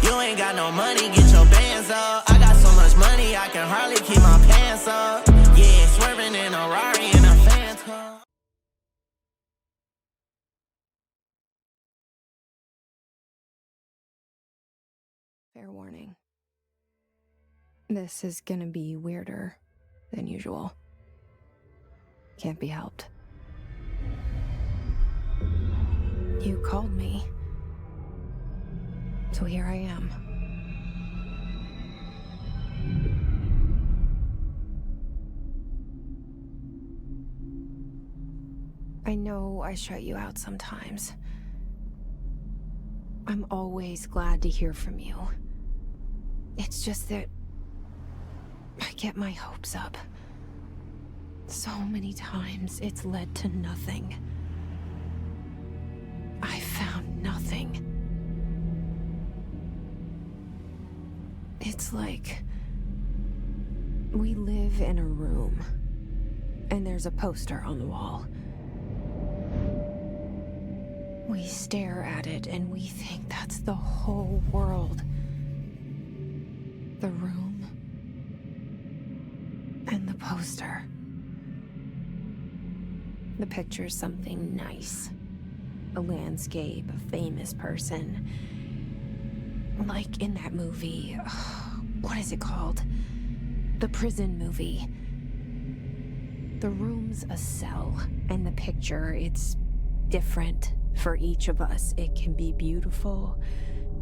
You ain't got no money, get your bands up. I got so much money, I can hardly keep my pants up. Yeah, swerving in a Rari and a Phantom. Fair warning. This is gonna be weirder than usual. Can't be helped. You called me. So here I am. I know I shut you out sometimes. I'm always glad to hear from you. It's just that I get my hopes up. So many times it's led to nothing. I found nothing. It's like we live in a room, and there's a poster on the wall. We stare at it and we think that's the whole world. The room and the poster. The picture's something nice. A landscape, a famous person. Like in that movie, what is it called? The prison movie. The room's a cell, and the picture, it's different for each of us. It can be beautiful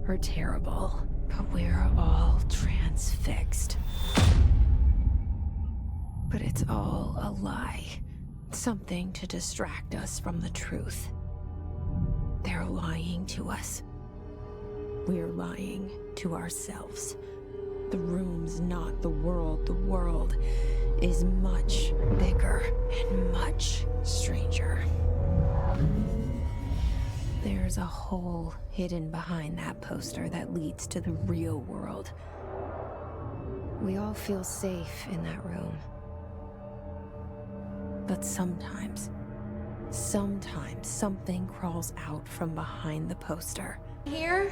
or terrible, but we're all transfixed. But it's all a lie. Something to distract us from the truth. They're lying to us. We're lying to ourselves. The room's not the world. The world is much bigger and much stranger. There's a hole hidden behind that poster that leads to the real world. We all feel safe in that room. But sometimes something crawls out from behind the poster. Here?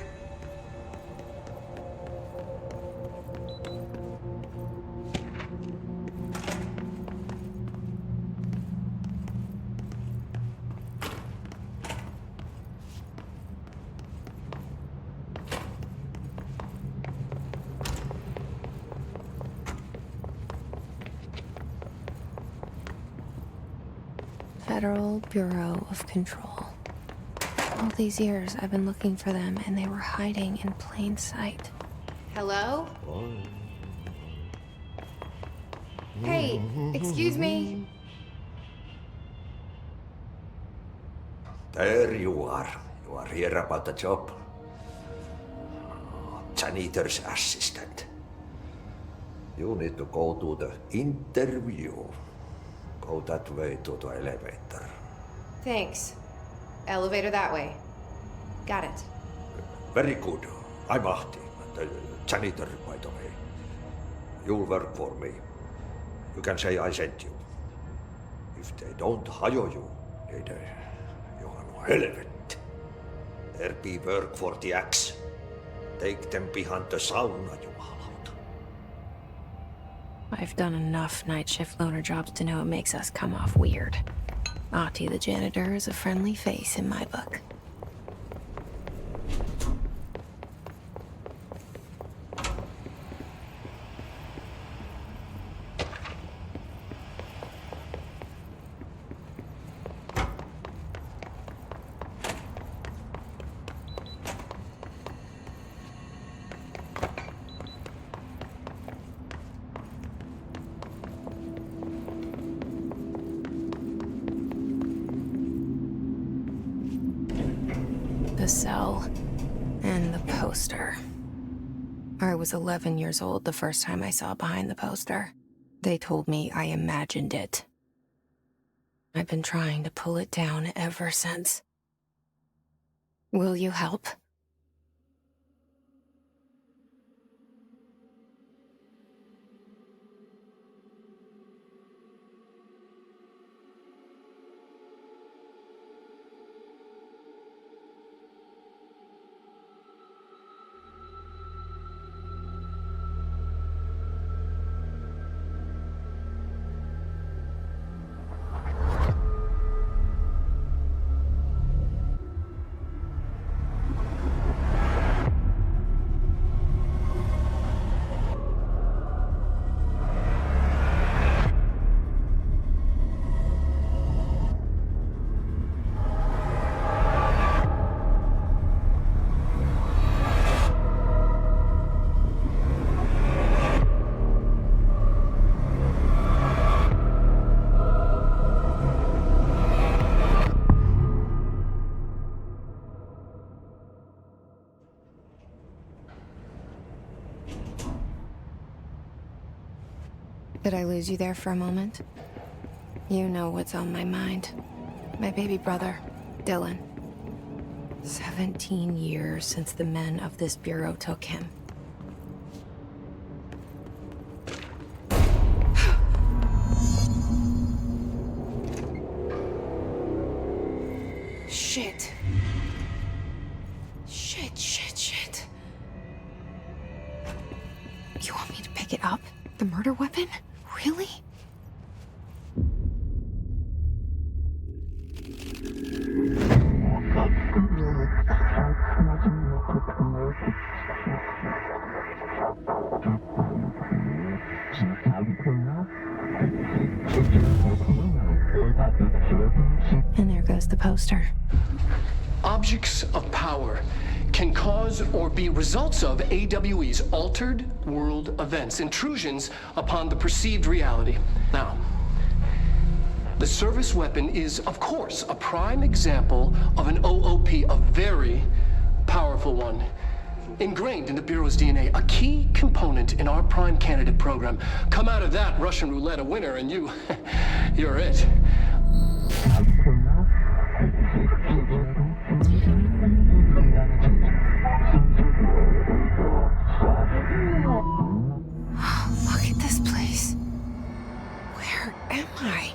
Federal Bureau of Control. All these years I've been looking for them and they were hiding in plain sight. Hello? Hey, excuse me. There you are. You are here about the job. Janitor's assistant. You need to go to the interview. Go that way to the elevator. Thanks. Elevator that way. Got it. Very good. I'm Ahti, the janitor, by the way. You'll work for me. You can say I sent you. If they don't hire you, then you are no helvet. There be work for the axe. Take them behind the sauna, you hallout. I've done enough night shift loner jobs to know it makes us come off weird. Ahti the janitor is a friendly face in my book. The cell and the poster. I was 11 years old the first time I saw behind the poster. They told me I imagined it. I've been trying to pull it down ever since. Will you help? Did I lose you there for a moment? You know what's on my mind. My baby brother, Dylan. 17 years since the men of this bureau took him. Shit. Shit. You want me to pick it up? The murder weapon? Really? And there goes the poster. Objects of power can cause or be results of AWE's altered world events, intrusions upon the perceived reality. Now, the service weapon is, of course, a prime example of an OOP, a very powerful one. Ingrained in the Bureau's DNA, a key component in our prime candidate program. Come out of that Russian roulette a winner and you're it. Look at this place. Where am I?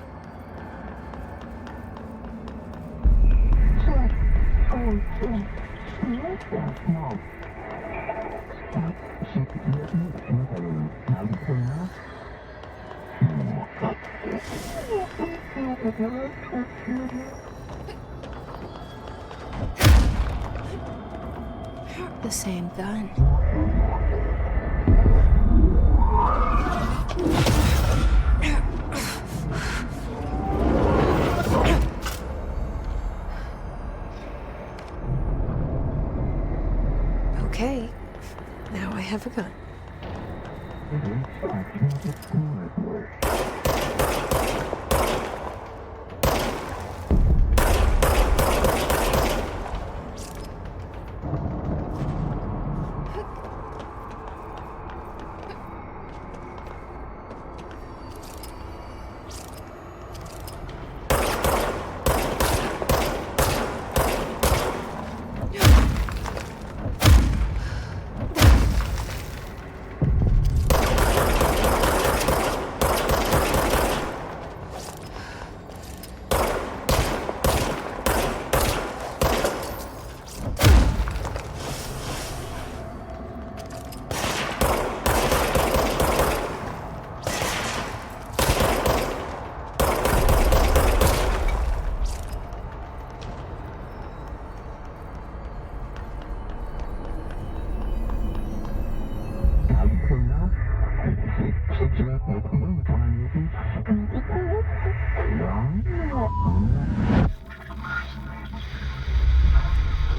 The same gun. Okay, now I have a gun.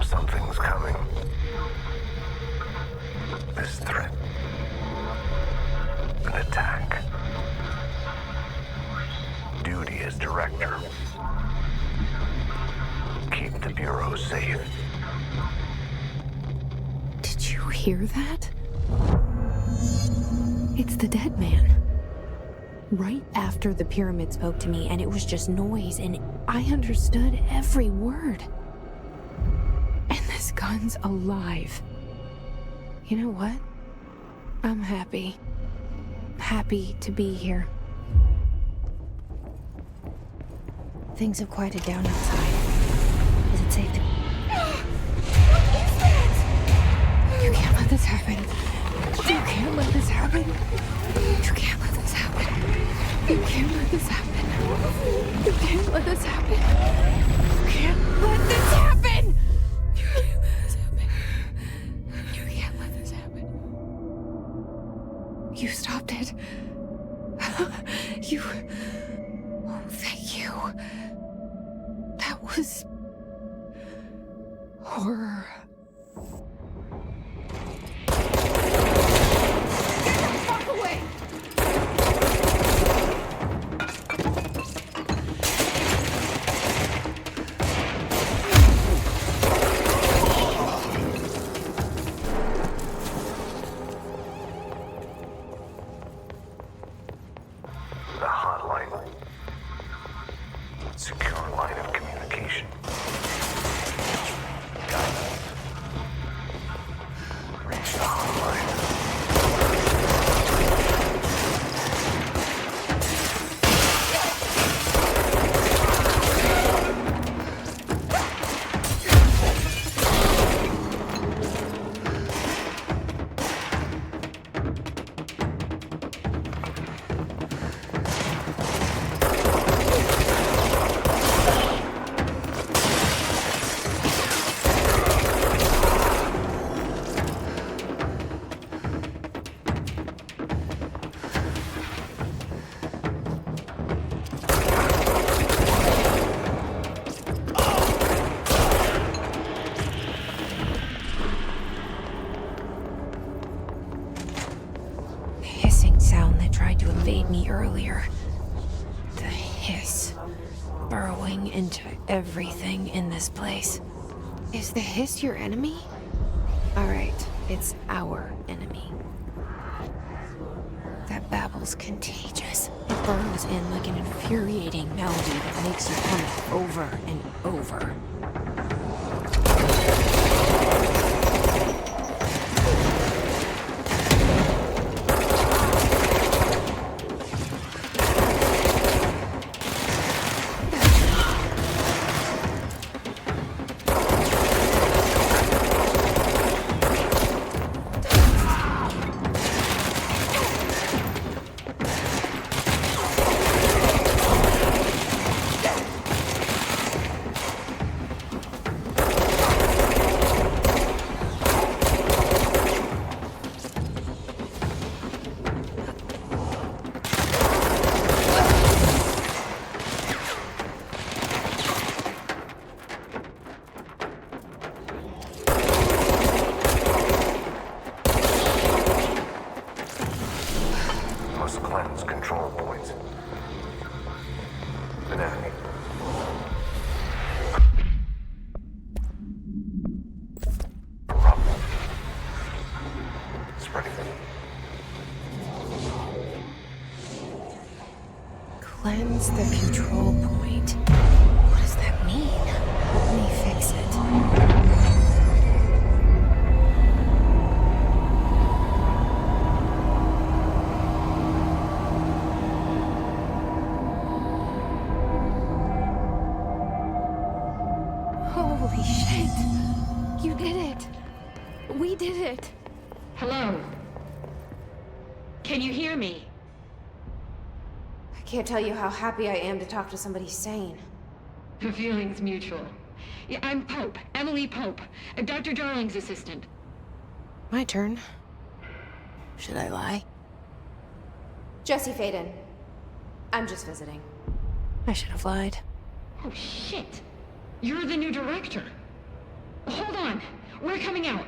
Something's coming. This threat. An attack. Duty as director. Keep the Bureau safe. Did you hear that? It's the dead man. Right after the pyramid spoke to me, and it was just noise, and I understood every word. And this gun's alive. You know what? I'm happy. Happy to be here. Things have quieted down outside. Is it safe to... What is that? You can't let this happen. You can't let this happen. You can't let this happen. You can't let this happen. You can't let this happen. You can't let this happen. You can't let this happen. You can't let this happen. You stopped it. You... Oh, thank you. That was... horror. Walk away! earlier. The hiss. Burrowing into everything in this place. Is the hiss your enemy? Alright, it's our enemy. That babble's contagious. It burrows in like an infuriating melody that makes you hum it over and over. Must cleanse control points. Anatomy. Rumble. Spreading. Cleanse the control point. What does that mean? Let me fix it. Holy shit! You did it! We did it! Hello? Can you hear me? I can't tell you how happy I am to talk to somebody sane. The feeling's mutual. Yeah, I'm Pope, Emily Pope, Dr. Darling's assistant. My turn. Should I lie? Jesse Faden. I'm just visiting. I should have lied. Oh, shit. You're the new director. Hold on. We're coming out.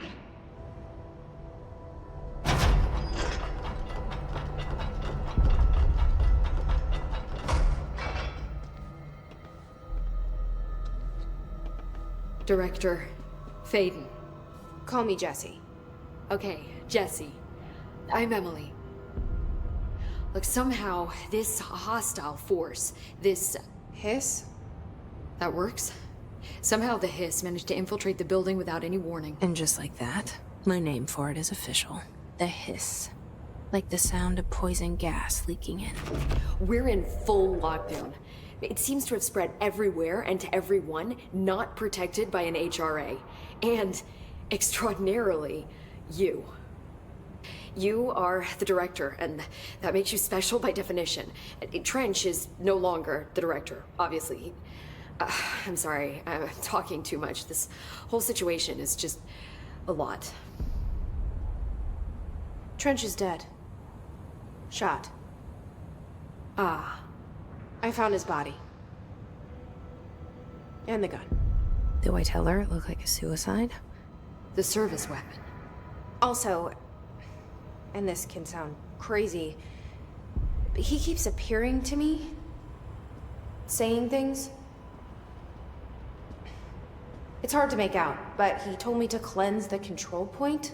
Director Faden. Call me Jesse. Okay, Jesse. I'm Emily. Look, somehow this hostile force, this... Hiss? That works? Somehow the hiss managed to infiltrate the building without any warning. And just like that, my name for it is official. The hiss. Like the sound of poison gas leaking in. We're in full lockdown. It seems to have spread everywhere and to everyone not protected by an HRA. And, extraordinarily, you. You are the director, and that makes you special by definition. Trench is no longer the director, obviously. I'm sorry, I'm talking too much. This whole situation is just a lot. Trench is dead. Shot. Ah. I found his body. And the gun. Do I tell her it looked like a suicide? The service weapon. Also, and this can sound crazy, but he keeps appearing to me, saying things. It's hard to make out, but he told me to cleanse the control point,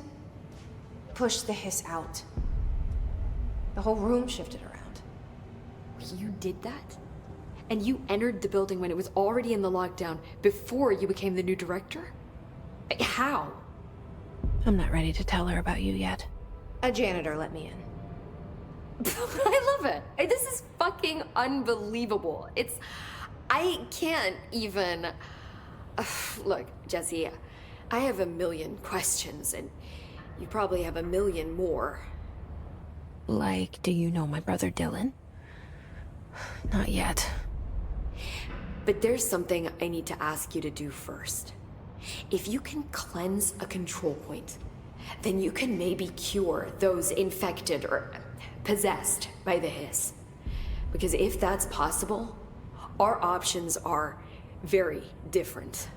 push the hiss out. The whole room shifted around. You did that? And you entered the building when it was already in the lockdown before you became the new director? How? I'm not ready to tell her about you yet. A janitor let me in. I love it. This is fucking unbelievable. I can't even... Look, Jesse, I have a million questions, and you probably have a million more. Like, do you know my brother Dylan? Not yet. But there's something I need to ask you to do first. If you can cleanse a control point, then you can maybe cure those infected or possessed by the hiss. Because if that's possible, our options are very different.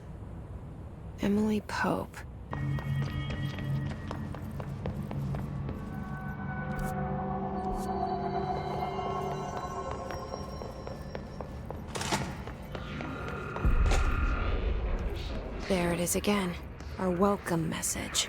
Emily Pope. There it is again. Our welcome message.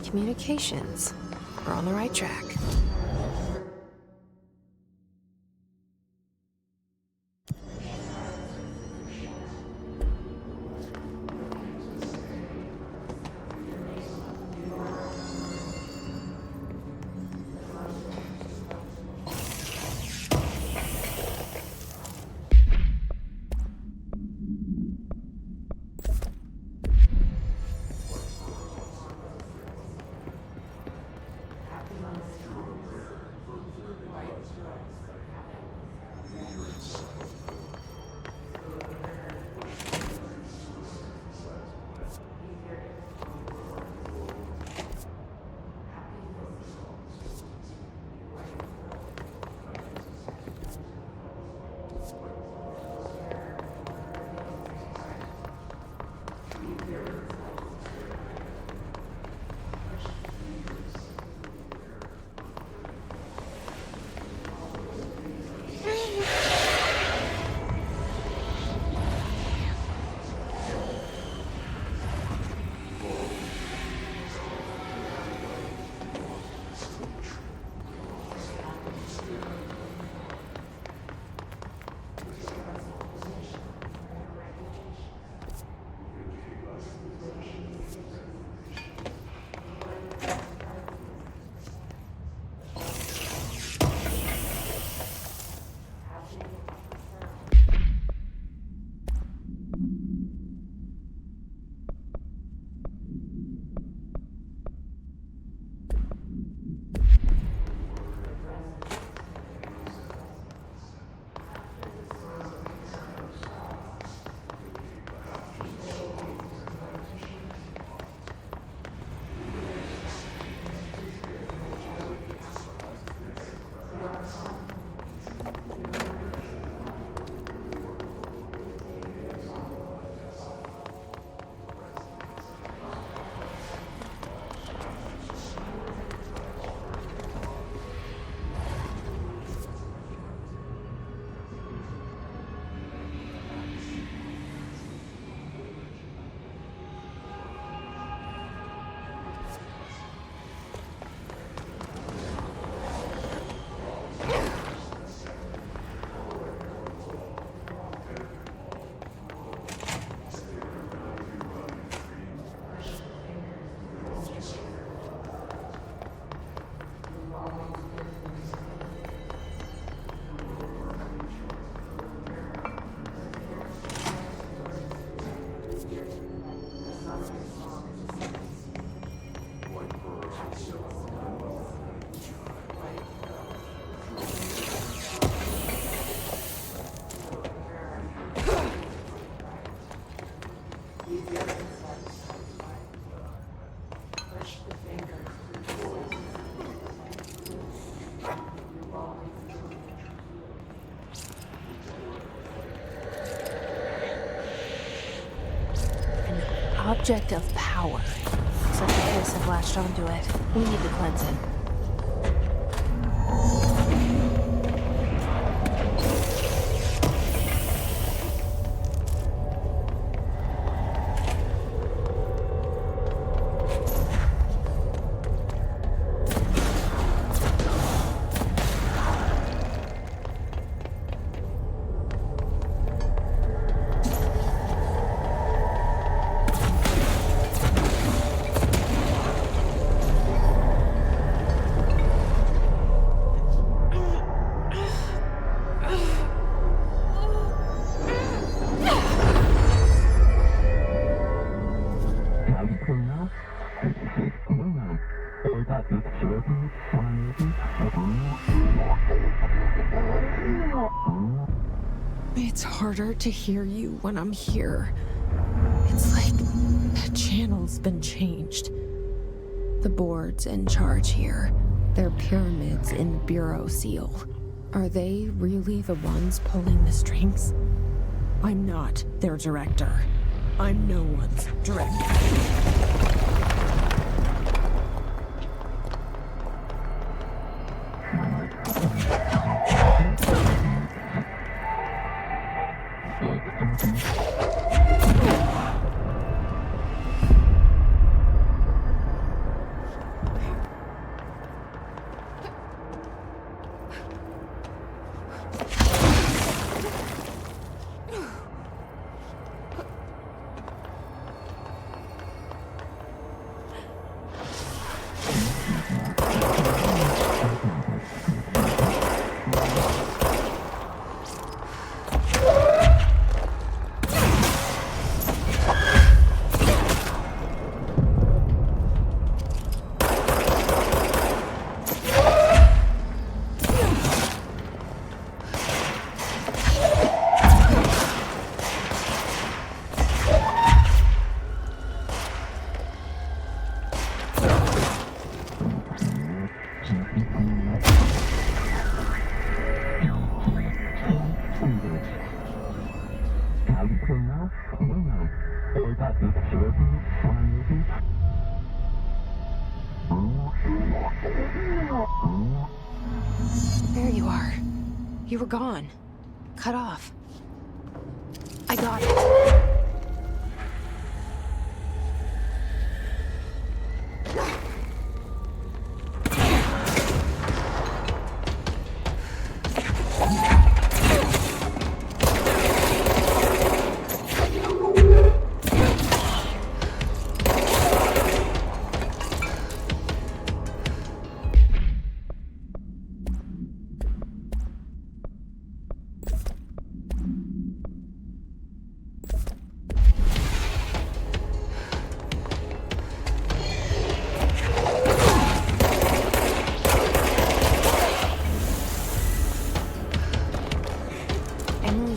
Communications. We're on the right track. object of power. Looks like the kids have latched onto it. We need to cleanse it. It's harder to hear you when I'm here. It's like the channel's been changed. The board's in charge here. They're pyramids in Bureau Seal. Are they really the ones pulling the strings? I'm not their director. I'm no one's director. There you are. You were gone. Cut off. I got it.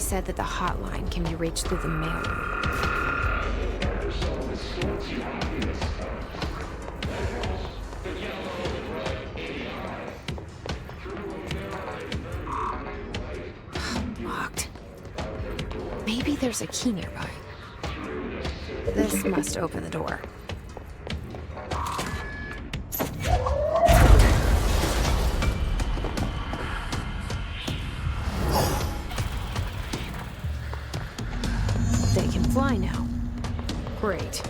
Said that the hotline can be reached through the mailroom. Locked. Maybe there's a key nearby. This must open the door. They can fly now. Great.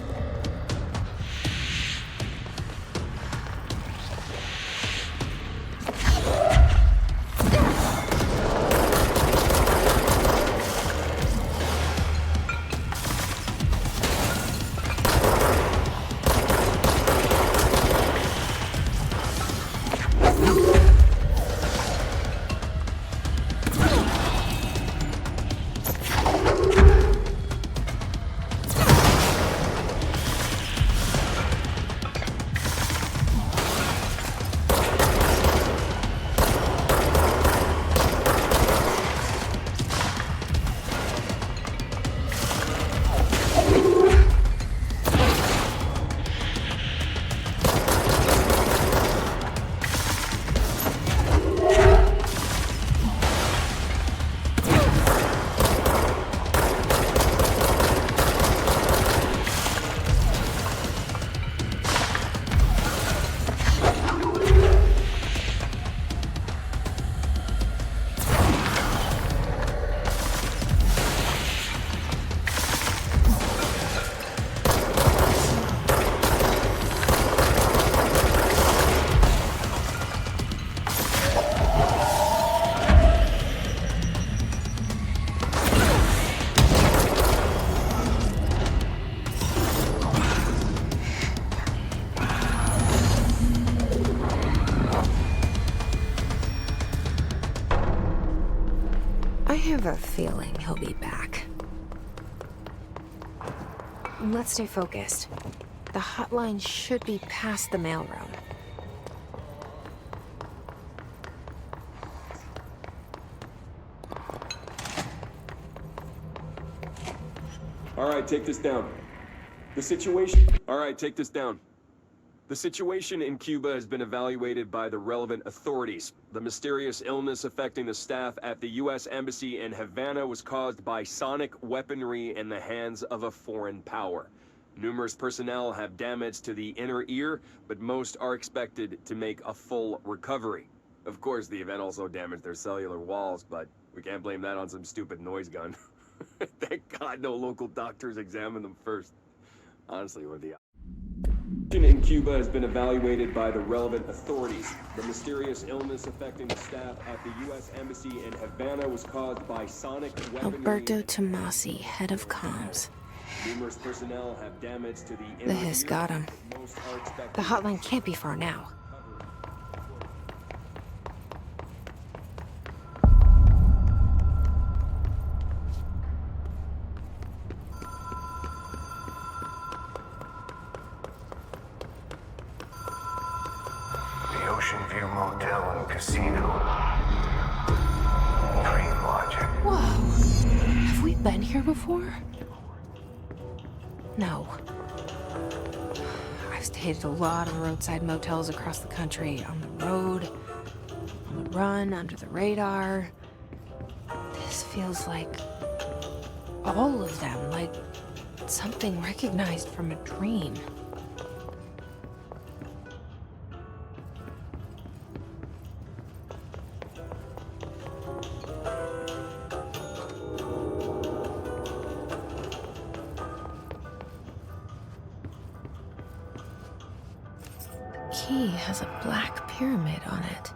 have a feeling he'll be back. Let's stay focused. The hotline should be past the mailroom. All right, take this down. The situation... All right, take this down. The situation in Cuba has been evaluated by the relevant authorities. The mysterious illness affecting the staff at the U.S. Embassy in Havana was caused by sonic weaponry in the hands of a foreign power. Numerous personnel have damage to the inner ear, but most are expected to make a full recovery. Of course, the event also damaged their cellular walls, but we can't blame that on some stupid noise gun. Thank God no local doctors examined them first. Honestly, what the... in Cuba has been evaluated by the relevant authorities. The mysterious illness affecting the staff at the U.S. Embassy in Havana was caused by sonic weaponry. Alberto Tomasi, head of comms. Numerous personnel have damage to the inner The Hiss ear. got him. Most are expected The hotline can't be far now. The Ocean View Motel and Casino. Dream Logic. Whoa! Have we been here before? No. I've stayed at a lot of roadside motels across the country. On the road, on the run, under the radar. This feels like all of them, like something recognized from a dream. Key has a black pyramid on it.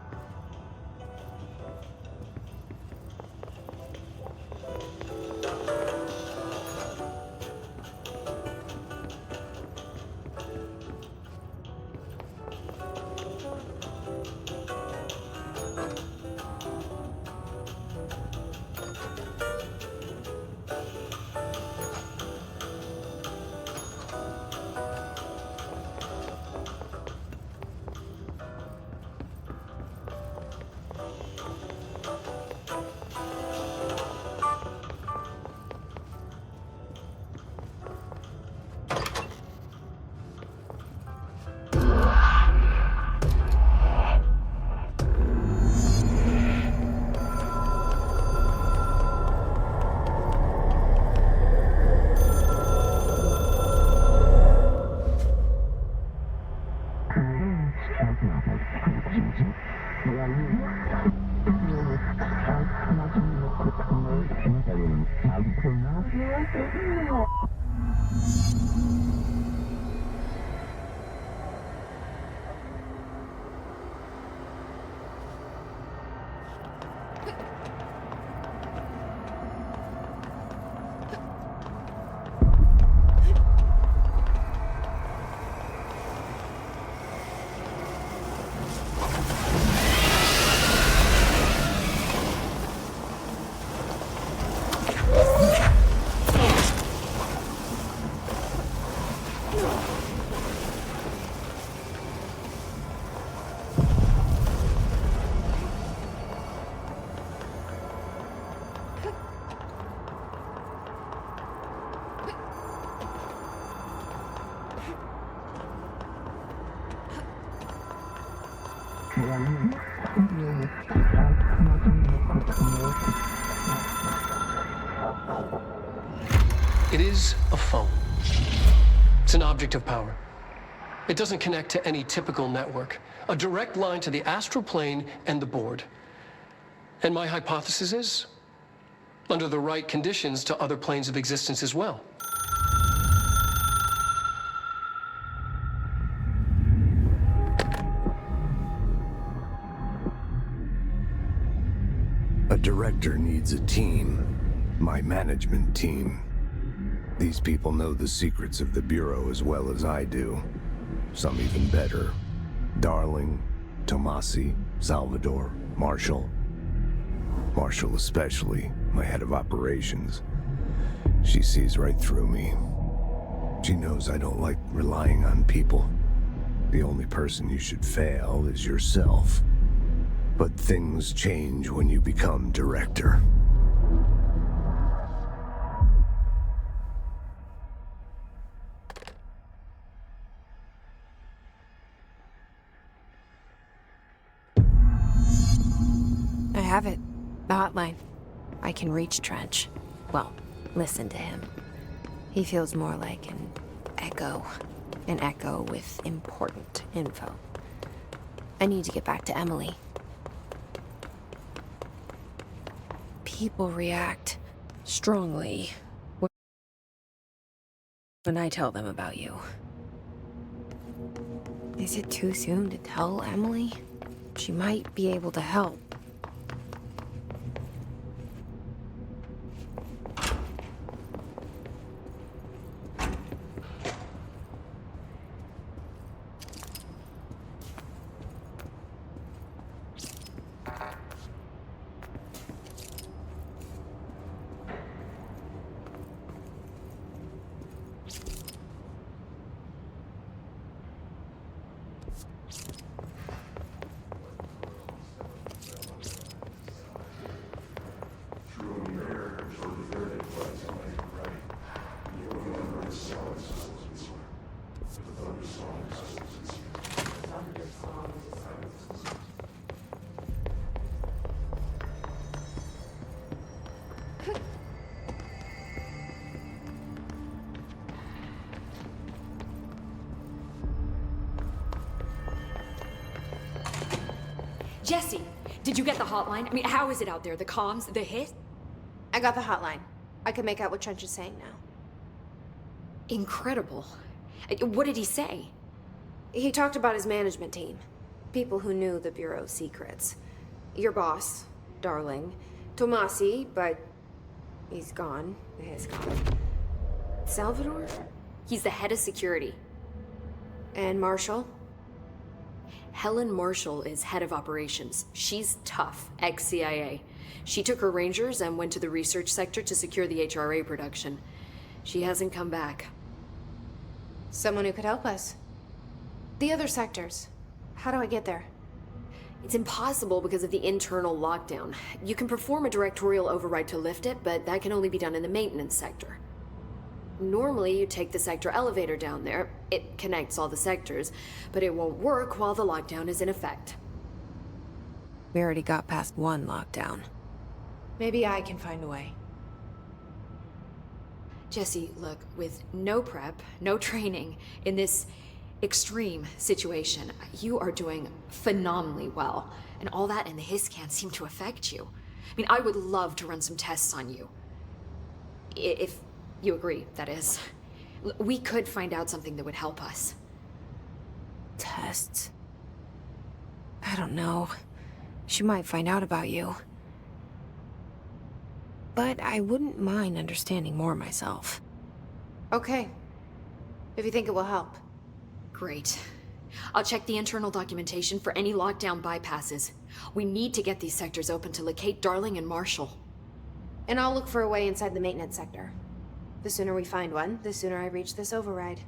It is a phone. It's an object of power. It doesn't connect to any typical network. A direct line to the astral plane and the board. And my hypothesis is, under the right conditions, to other planes of existence as well. A director needs a team. My management team. These people know the secrets of the Bureau as well as I do. Some even better. Darling, Tomasi, Salvador, Marshall. Marshall especially. my head of operations. She sees right through me. She knows I don't like relying on people. The only person you should fail is yourself. But things change when you become director. I have it. The hotline. I can reach Trench. Well, listen to him. He feels more like an echo. An echo with important info. I need to get back to Emily. People react strongly when I tell them about you. Is it too soon to tell Emily? She might be able to help. Jesse, did you get the hotline? I mean, how is it out there? The comms? The hit? I got the hotline. I can make out what Trench is saying now. Incredible. What did he say? He talked about his management team. People who knew the Bureau's secrets. Your boss, Darling. Tomasi, but he's gone. He's gone. Salvador? He's the head of security. And Marshall? Helen Marshall is head of operations. She's tough, ex-CIA. She took her Rangers and went to the research sector to secure the HRA production. She hasn't come back. Someone who could help us. The other sectors. How do I get there? It's impossible because of the internal lockdown. You can perform a directorial override to lift it, but that can only be done in the maintenance sector. Normally, you take the sector elevator down there. It connects all the sectors, but it won't work while the lockdown is in effect. We already got past one lockdown. Maybe I can find a way. Jesse, look, with no prep, no training, in this extreme situation, you are doing phenomenally well. And all that and the hiss can't seem to affect you. I mean, I would love to run some tests on you. If you agree, that is. We could find out something that would help us. Tests? I don't know. She might find out about you. But I wouldn't mind understanding more myself. Okay. If you think it will help. Great. I'll check the internal documentation for any lockdown bypasses. We need to get these sectors open to locate Darling and Marshall. And I'll look for a way inside the maintenance sector. The sooner we find one, the sooner I reach this override.